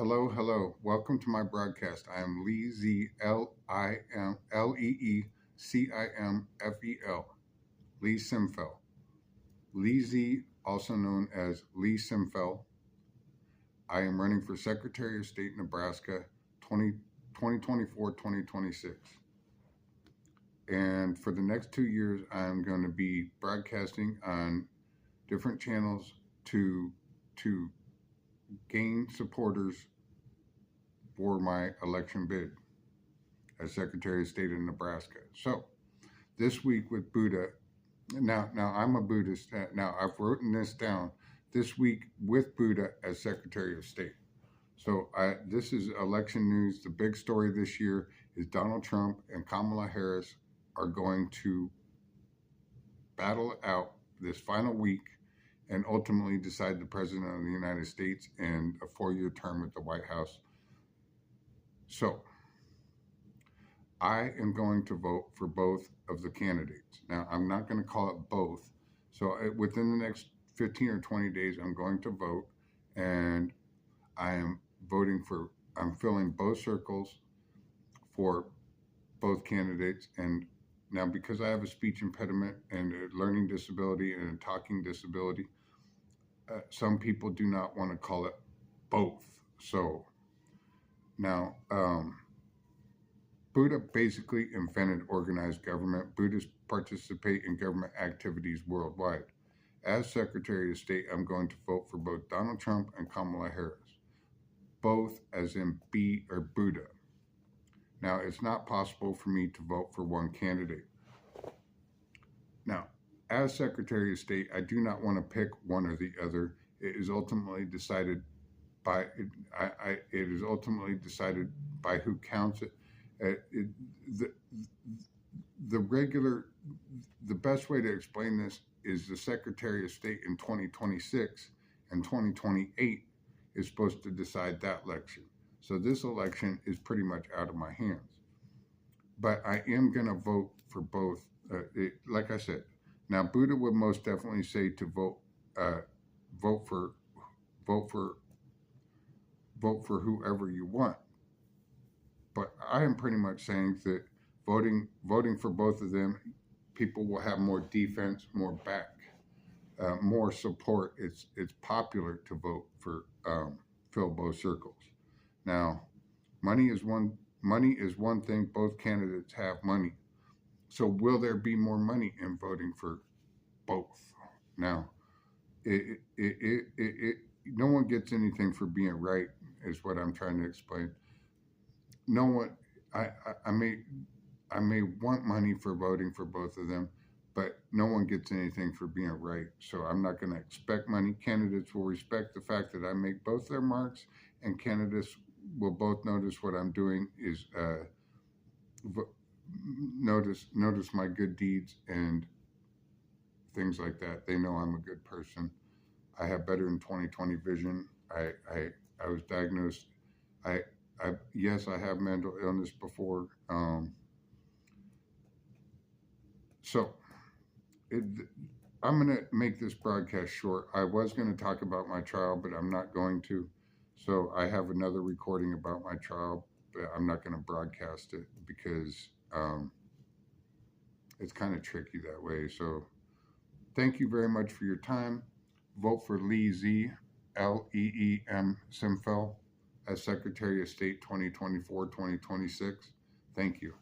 Hello, hello. Welcome to my broadcast. I am Lee Z L I M L E E C I M F E L, Lee Cimfel. Lee Z, also known as Lee Cimfel. I am running for Secretary of State, Nebraska 2024-2026. And for the next 2 years, I'm going to be broadcasting on different channels to gain supporters for my election bid as Secretary of State in Nebraska. So this week with Buddha, now I'm a Buddhist. Now I've written this down. This week with Buddha as Secretary of State. So this is election news. The big story this year is Donald Trump and Kamala Harris are going to battle it out this final week and ultimately decide the President of the United States and a 4-year term at the White House. So I am going to vote for both of the candidates. Now, I'm not going to call it both. So within the next 15 or 20 days, I'm going to vote, and I am I'm filling both circles for both candidates. And now, because I have a speech impediment and a learning disability and a talking disability, some people do not want to call it both. So now, Buddha basically invented organized government. Buddhists participate in government activities worldwide. As Secretary of State, I'm going to vote for both Donald Trump and Kamala Harris. Both as in B or Buddha. Now, it's not possible for me to vote for one candidate. Now, as Secretary of State, I do not want to pick one or the other. It is ultimately decided by who counts it. The best way to explain this is the Secretary of State in 2026 and 2028 is supposed to decide that election. So this election is pretty much out of my hands. But I am going to vote for both. Like I said, now Buddha would most definitely say to vote for whoever you want. But I am pretty much saying that voting for both of them, people will have more defense, more back, more support. It's popular to vote for fill both circles. Now, money is one thing. Both candidates have money. So will there be more money in voting for both? Now, no one gets anything for being right, is what I'm trying to explain. No one, I may want money for voting for both of them, but no one gets anything for being right. So I'm not going to expect money. Candidates will respect the fact that I make both their marks, and candidates will both notice what I'm doing is notice my good deeds and things like that. They know I'm a good person. I have better than 20/20 vision. I was diagnosed. Yes, I have mental illness before. So I'm going to make this broadcast short. I was going to talk about my trial, but I'm not going to. So I have another recording about my trial, but I'm not going to broadcast it because it's kind of tricky that way. So thank you very much for your time. Vote for Lee Z, Lee M Cimfel as Secretary of State 2024-2026. Thank you.